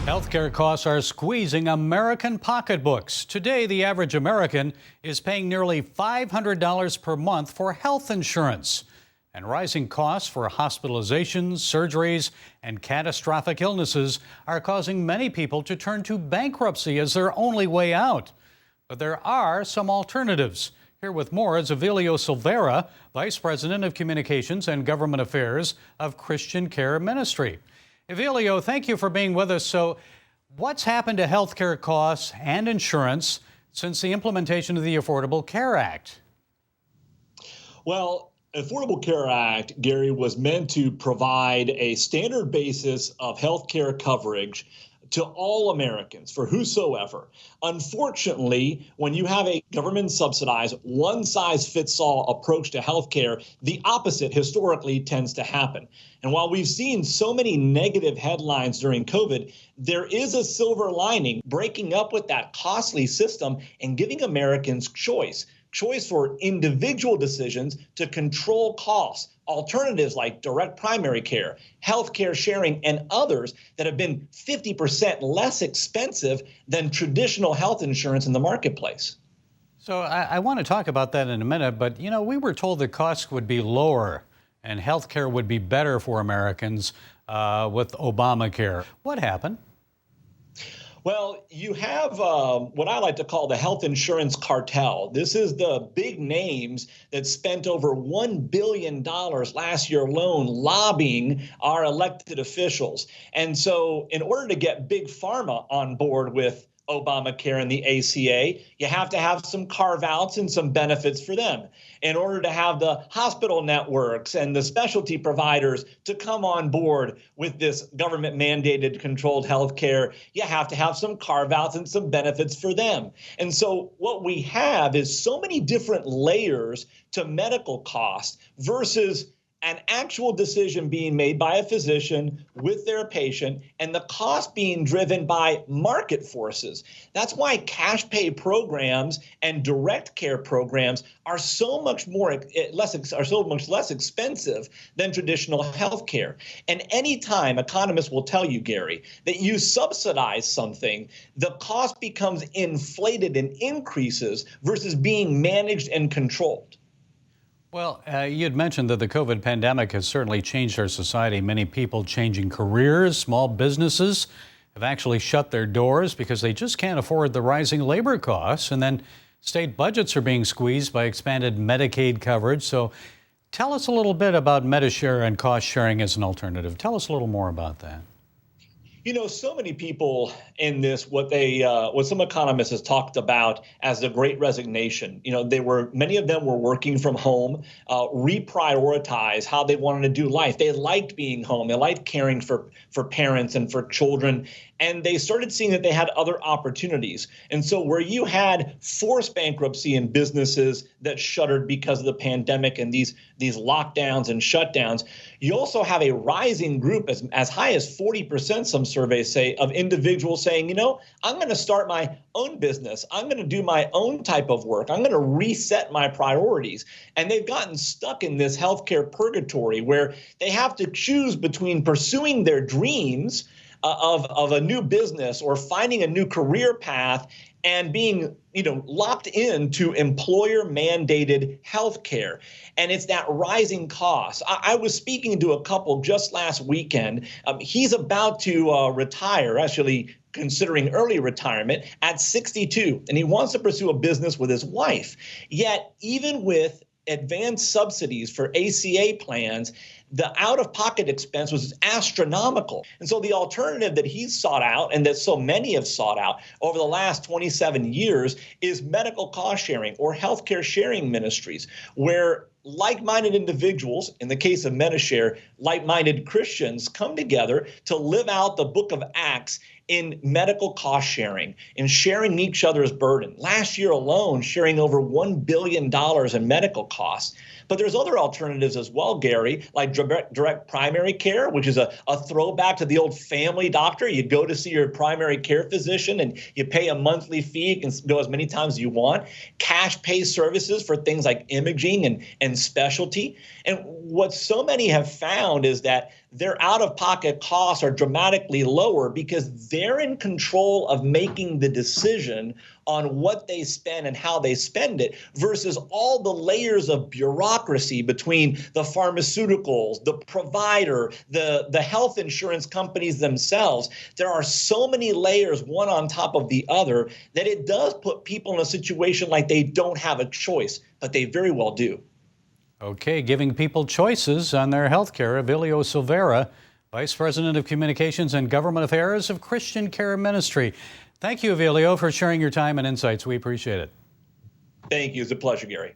Healthcare costs are squeezing American pocketbooks. Today, the average American is paying nearly $500 per month for health insurance. And rising costs for hospitalizations, surgeries, and catastrophic illnesses are causing many people to turn to bankruptcy as their only way out. But there are some alternatives. Here with more is Evelio Silvera, Vice President of Communications and Government Affairs of Christian Care Ministry. Evelio, thank you for being with us. So what's happened to healthcare costs and insurance since the implementation of the Affordable Care Act? Well, Affordable Care Act, Gary, was meant to provide a standard basis of healthcare coverage to all Americans, for whosoever. Unfortunately, when you have a government-subsidized, one-size-fits-all approach to healthcare, the opposite historically tends to happen. And while we've seen so many negative headlines during COVID, there is a silver lining, breaking up with that costly system and giving Americans choice for individual decisions to control costs. Alternatives like direct primary care, healthcare sharing, and others that have been 50% less expensive than traditional health insurance in the marketplace. So I want to talk about that in a minute, but we were told that costs would be lower and healthcare would be better for Americans with Obamacare. What happened? Well, you have what I like to call the health insurance cartel. This is the big names that spent over $1 billion last year alone lobbying our elected officials. And so in order to get Big Pharma on board with Obamacare and the ACA, you have to have some carve-outs and some benefits for them. In order to have the hospital networks and the specialty providers to come on board with this government-mandated controlled health care, you have to have some carve-outs and some benefits for them. And so what we have is so many different layers to medical costs versus an actual decision being made by a physician with their patient and the cost being driven by market forces. That's why cash pay programs and direct care programs are so much less expensive than traditional health care. And anytime economists will tell you, Gary, that you subsidize something, the cost becomes inflated and increases versus being managed and controlled. Well, you had mentioned that the COVID pandemic has certainly changed our society. Many people changing careers, small businesses have actually shut their doors because they just can't afford the rising labor costs. And then state budgets are being squeezed by expanded Medicaid coverage. So tell us a little bit about Medishare and cost sharing as an alternative. Tell us a little more about that. So many people in this, what some economists have talked about as the Great Resignation. Many of them were working from home, reprioritize how they wanted to do life. They liked being home. They liked caring for parents and for children. And they started seeing that they had other opportunities. And so where you had forced bankruptcy in businesses that shuttered because of the pandemic and these lockdowns and shutdowns, you also have a rising group as high as 40%, some surveys say, of individuals saying, I'm going to start my own business. I'm going to do my own type of work. I'm going to reset my priorities. And they've gotten stuck in this healthcare purgatory where they have to choose between pursuing their dreams of a new business or finding a new career path and being, locked into employer-mandated health care. And it's that rising cost. I was speaking to a couple just last weekend. He's about to retire, actually considering early retirement at 62, and he wants to pursue a business with his wife. Yet, even with advanced subsidies for ACA plans, the out-of-pocket expense was astronomical. And so the alternative that he's sought out and that so many have sought out over the last 27 years is medical cost sharing or healthcare sharing ministries, where like-minded individuals, in the case of Medishare, like-minded Christians come together to live out the book of Acts in medical cost sharing, in sharing each other's burden. Last year alone, sharing over $1 billion in medical costs. But there's other alternatives as well, Gary, like direct primary care, which is a throwback to the old family doctor. You go to see your primary care physician and you pay a monthly fee. You can go as many times as you want. Cash pay services for things like imaging and specialty. And what so many have found is that their out-of-pocket costs are dramatically lower because they're in control of making the decision on what they spend and how they spend it, versus all the layers of bureaucracy between the pharmaceuticals, the provider, the health insurance companies themselves. There are so many layers, one on top of the other, that it does put people in a situation like they don't have a choice, but they very well do. Okay, giving people choices on their health care. Avilio Silvera, Vice President of Communications and Government Affairs of Christian Care Ministry. Thank you, Avilio, for sharing your time and insights. We appreciate it. Thank you. It's a pleasure, Gary.